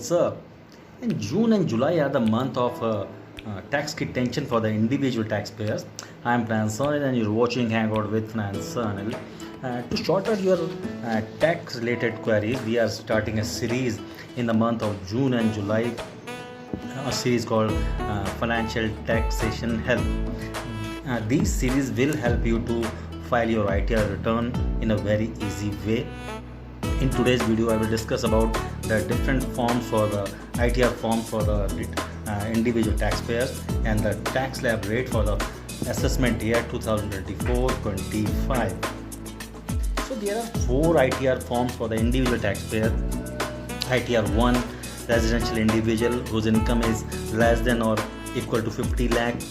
what's up? In June and July are the month of tax kit tension for the individual taxpayers. I am Pran Sonil and you're watching Hangout with Pran Sonil. To sort out your tax related queries, we are starting a series in the month of June and July, a series called Financial Taxation Help. These series will help you to file your ITR return in a very easy way. In today's video, I will discuss about the different forms for the ITR forms for the individual taxpayers and the tax slab rate for the assessment year 2024-25. So there are 4 ITR forms for the individual taxpayer. ITR 1, residential individual whose income is less than or equal to 50 lakh,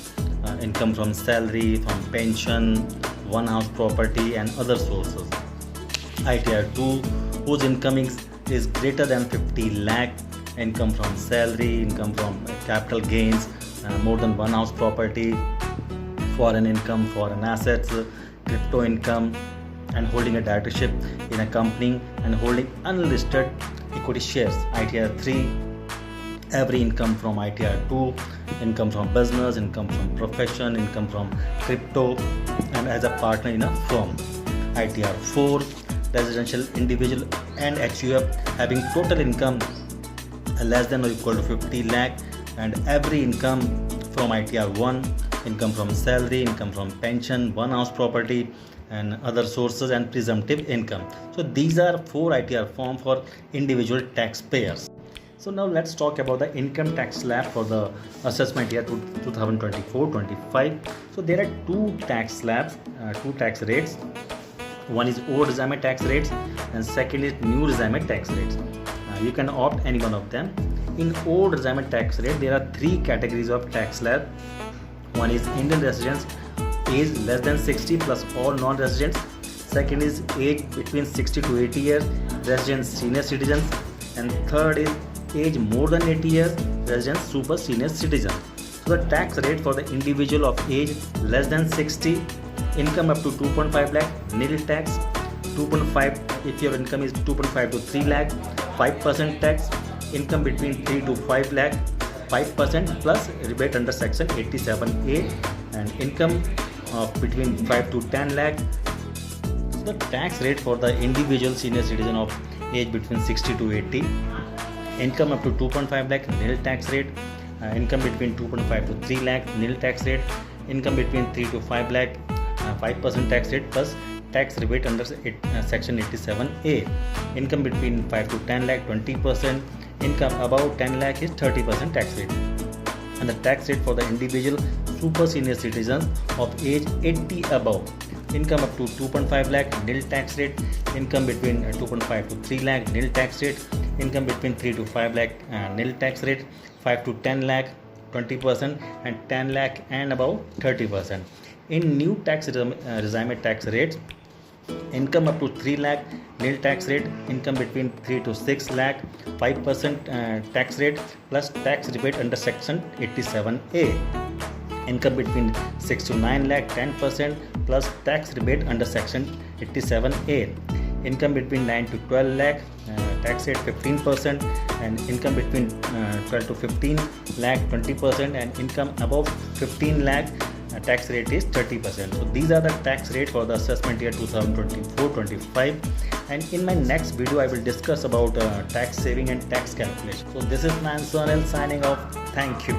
income from salary, from pension, one house property and other sources. ITR 2, whose income is greater than 50 lakh, income from salary, income from capital gains, more than one house property, foreign income, foreign assets, crypto income, and holding a directorship in a company and holding unlisted equity shares. ITR 3, every income from ITR 2, income from business, income from profession, income from crypto, and as a partner in a firm. ITR 4, residential individual and HUF having total income less than or equal to 50 lakh, and every income from ITR 1, income from salary, income from pension, one house property and other sources, and presumptive income. So these are 4 ITR forms for individual taxpayers. So now let's talk about the income tax slab for the assessment year 2024-25. So there are 2 tax slabs, 2 tax rates. One is old resume tax rates and second is new resume tax rates. You can opt any one of them. In old resume tax rate, there are 3 categories of tax slab. One is Indian residents, age less than 60 plus all non-residents. Second is age between 60 to 80 years, residents senior citizens. And third is age more than 80 years, residents super senior citizens. So the tax rate for the individual of age less than 60, income up to 2.5 lakh, nil tax. 2.5 if your income is 2.5 to 3 lakh, 5% tax. Income between 3 to 5 lakh, 5% plus rebate under section 87A, and income of between 5 to 10 lakh. So the tax rate for the individual senior citizen of age between 60 to 80, income up to 2.5 lakh, nil tax rate. Income between 2.5 to 3 lakh, nil tax rate. Income between 3 to 5 lakh, 5% tax rate plus tax rebate under section 87A. Income between 5 to 10 lakh, 20%. Income above 10 lakh is 30% tax rate. And the tax rate for the individual super senior citizens of age 80 above, income up to 2.5 lakh, nil tax rate. Income between 2.5 to 3 lakh, nil tax rate. Income between 3 to 5 lakh, nil tax rate. 5 to 10 lakh, 20%, and 10 lakh and above 30%. In new tax regime tax rates, income up to 3 lakh, nil tax rate. Income between 3 to 6 lakh, 5% tax rate plus tax rebate under section 87A. Income between 6 to 9 lakh, 10% plus tax rebate under section 87A. Income between 9 to 12 lakh, tax rate 15%, and income between 12 to 15 lakh, 20%, and income above 15 lakh, tax rate is 30%. So these are the tax rate for the assessment year 2024-25, and in my next video I will discuss about tax saving and tax calculation. So this is Pran Sonil signing off. Thank you.